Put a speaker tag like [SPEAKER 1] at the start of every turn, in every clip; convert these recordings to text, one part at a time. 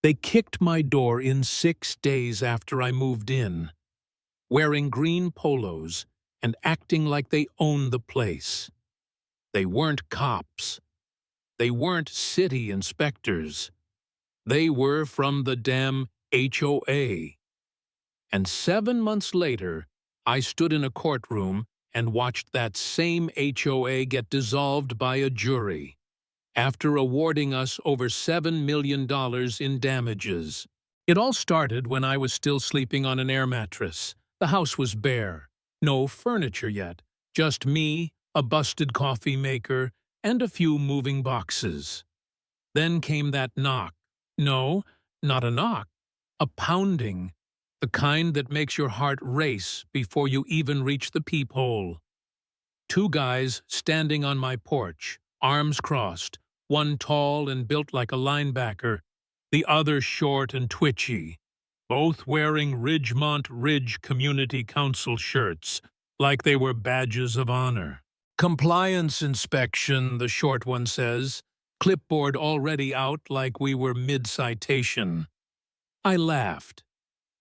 [SPEAKER 1] They kicked my door in 6 days after I moved in, wearing green polos and acting like they owned the place. They weren't cops. They weren't city inspectors. They were from the damn HOA. And 7 months later, I stood in a courtroom and watched that same HOA get dissolved by a jury, after awarding us over $7 million in damages. It all started when I was still sleeping on an air mattress. The house was bare. No furniture yet. Just me, a busted coffee maker, and a few moving boxes. Then came that knock. No, not a knock. A pounding. The kind that makes your heart race before you even reach the peephole. 2 guys standing on my porch, arms crossed, one tall and built like a linebacker, the other short and twitchy, both wearing Ridgemont Ridge Community Council shirts, like they were badges of honor. "Compliance inspection," the short one says, clipboard already out like we were mid-citation. I laughed.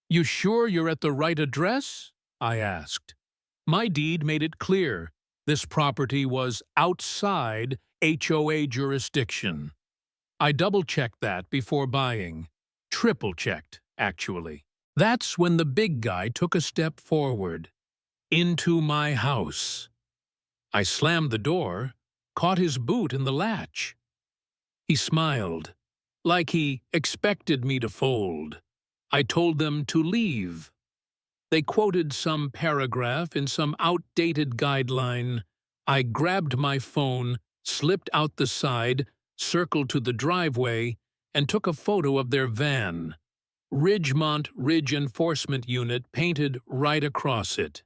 [SPEAKER 1] "You sure you're at the right address?" I asked. My deed made it clear this property was outside HOA jurisdiction. I double-checked that before buying. Triple-checked, actually. That's when the big guy took a step forward. Into my house. I slammed the door, caught his boot in the latch. He smiled, like he expected me to fold. I told them to leave. They quoted some paragraph in some outdated guideline. I grabbed my phone, slipped out the side, circled to the driveway, and took a photo of their van. Ridgemont Ridge Enforcement Unit painted right across it.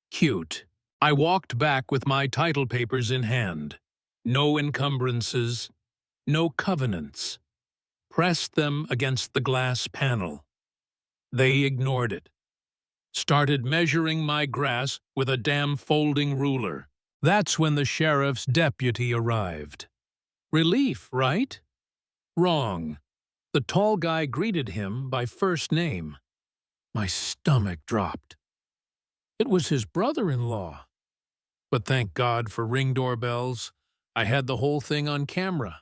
[SPEAKER 1] Cute. I walked back with my title papers in hand. No encumbrances, no covenants. Pressed them against the glass panel. They ignored it. Started measuring my grass with a damn folding ruler. That's when the sheriff's deputy arrived. Relief, right? Wrong. The tall guy greeted him by first name. My stomach dropped. It was his brother-in-law. But thank God for Ring doorbells. I had the whole thing on camera.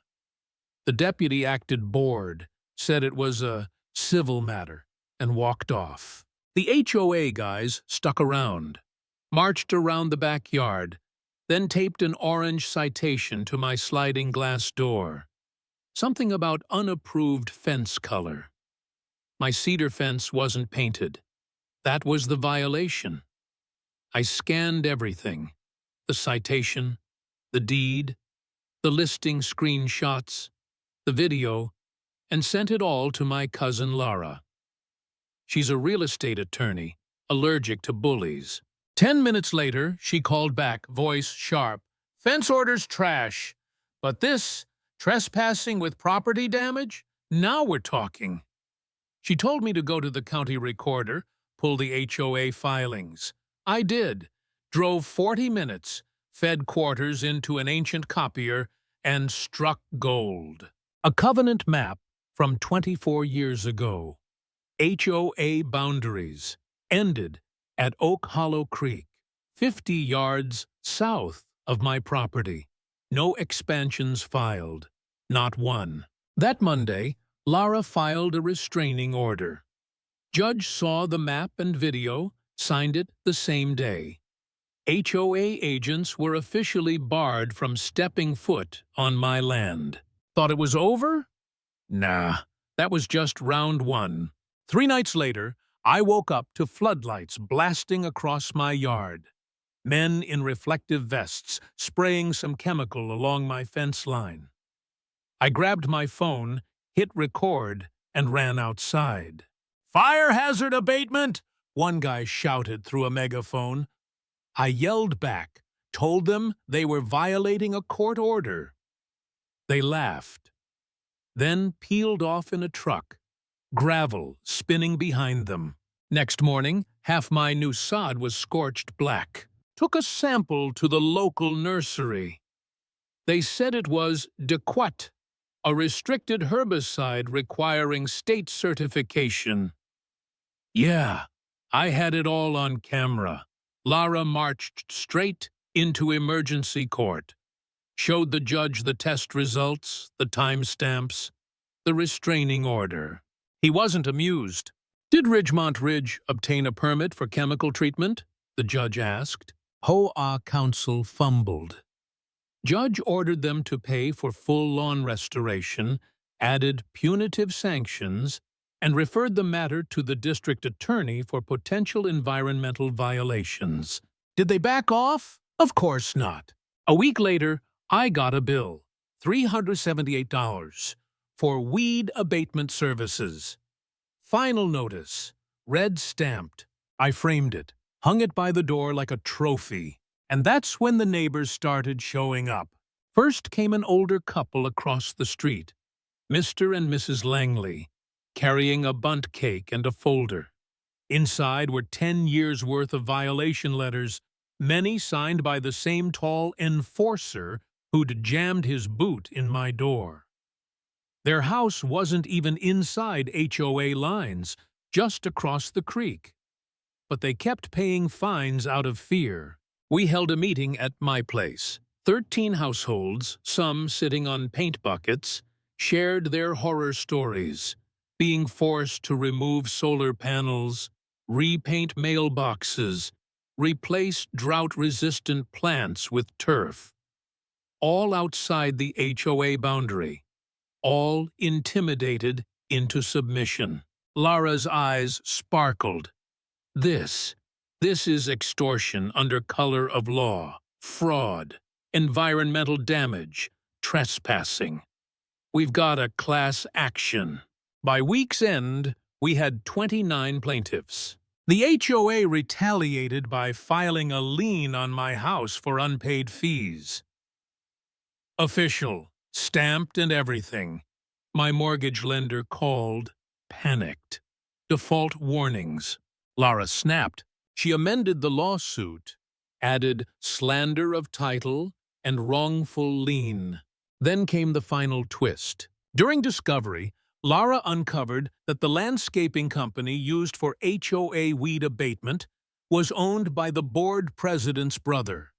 [SPEAKER 1] The deputy acted bored, said it was a civil matter, and walked off. The HOA guys stuck around, marched around the backyard, then taped an orange citation to my sliding glass door. Something about unapproved fence color. My cedar fence wasn't painted. That was the violation. I scanned everything. The citation, the deed, the listing screenshots, the video, and sent it all to my cousin Laura. She's a real estate attorney, allergic to bullies. 10 minutes later, she called back, voice sharp. "Fence order's trash, but this, trespassing with property damage? Now we're talking." She told me to go to the county recorder, pull the HOA filings. I did. Drove 40 minutes, fed quarters into an ancient copier, and struck gold. A covenant map from 24 years ago. HOA boundaries ended at Oak Hollow Creek, 50 yards south of my property. No expansions filed. Not one. That Monday, Lara filed a restraining order. Judge saw the map and video, signed it the same day. HOA agents were officially barred from stepping foot on my land. Thought it was over? Nah, that was just round 1. 3 nights later, I woke up to floodlights blasting across my yard. Men in reflective vests spraying some chemical along my fence line. I grabbed my phone, hit record, and ran outside. "Fire hazard abatement!" one guy shouted through a megaphone. I yelled back, told them they were violating a court order. They laughed, then peeled off in a truck, gravel spinning behind them. Next morning, half my new sod was scorched black. Took a sample to the local nursery. They said it was adequate, a restricted herbicide requiring state certification. Yeah, I had it all on camera. Lara marched straight into emergency court, showed the judge the test results, the timestamps, the restraining order. He wasn't amused. Did Ridgemont Ridge obtain a permit for chemical treatment? The judge asked. HOA counsel fumbled. Judge ordered them to pay for full lawn restoration, added punitive sanctions, and referred the matter to the district attorney for potential environmental violations. Did they back off? Of course not. A week later, I got a bill, $378, for weed abatement services. Final notice, red stamped. I framed it, hung it by the door like a trophy. And that's when the neighbors started showing up. First came an older couple across the street, Mr. and Mrs. Langley, carrying a bundt cake and a folder. Inside were 10 years' worth of violation letters, many signed by the same tall enforcer who'd jammed his boot in my door. Their house wasn't even inside HOA lines, just across the creek. But they kept paying fines out of fear. We held a meeting at my place. 13 households, some sitting on paint buckets, shared their horror stories, being forced to remove solar panels, repaint mailboxes, replace drought-resistant plants with turf. All outside the HOA boundary, all intimidated into submission. Lara's eyes sparkled. This is extortion under color of law, fraud, environmental damage, trespassing. We've got a class action. By week's end, we had 29 plaintiffs. The HOA retaliated by filing a lien on my house for unpaid fees. Official, stamped and everything. My mortgage lender called, panicked. Default warnings. Lara snapped. She amended the lawsuit, added slander of title and wrongful lien. Then came the final twist. During discovery, Lara uncovered that the landscaping company used for HOA weed abatement was owned by the board president's brother.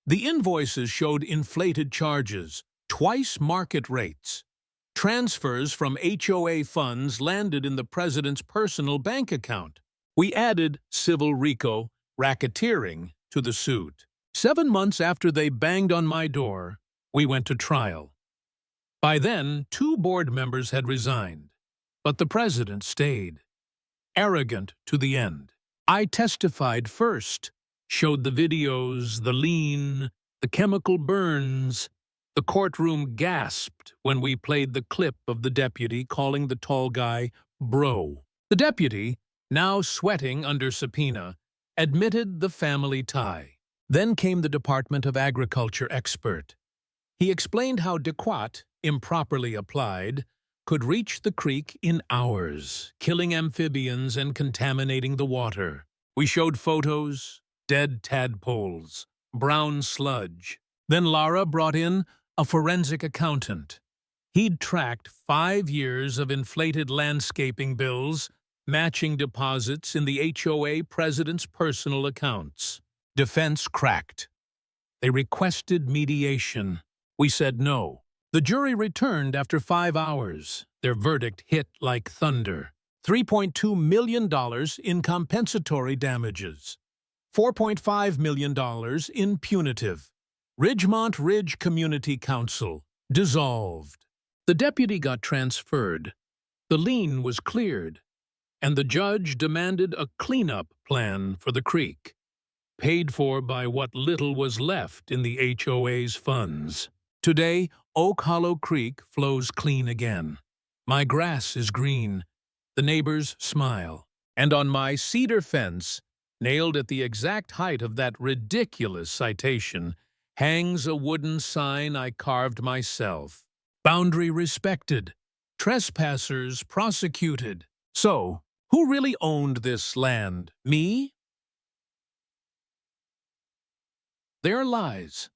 [SPEAKER 1] The invoices showed inflated charges, twice market rates. Transfers from HOA funds landed in the president's personal bank account. We added civil RICO, racketeering, to the suit. 7 months after they banged on my door, we went to trial. By then, 2 board members had resigned, but the president stayed, arrogant to the end. I testified first, showed the videos, the lien, the chemical burns. The courtroom gasped when we played the clip of the deputy calling the tall guy bro. The deputy, now sweating under subpoena, admitted the family tie. Then came the Department of Agriculture expert. He explained how DeQuat, improperly applied, could reach the creek in hours, killing amphibians and contaminating the water. We showed photos, dead tadpoles, brown sludge. Then Lara brought in a forensic accountant. He'd tracked 5 years of inflated landscaping bills, matching deposits in the HOA president's personal accounts. Defense cracked. They requested mediation. We said no. The jury returned after 5 hours. Their verdict hit like thunder. $3.2 million in compensatory damages. $4.5 million in punitive. Ridgemont Ridge Community Council dissolved. The deputy got transferred. The lien was cleared, and the judge demanded a cleanup plan for the creek, paid for by what little was left in the HOA's funds. Today, Oak Hollow Creek flows clean again. My grass is green. The neighbors smile. And on my cedar fence, nailed at the exact height of that ridiculous citation, hangs a wooden sign I carved myself. Boundary respected. Trespassers prosecuted. So, who really owned this land? Me? They're lies.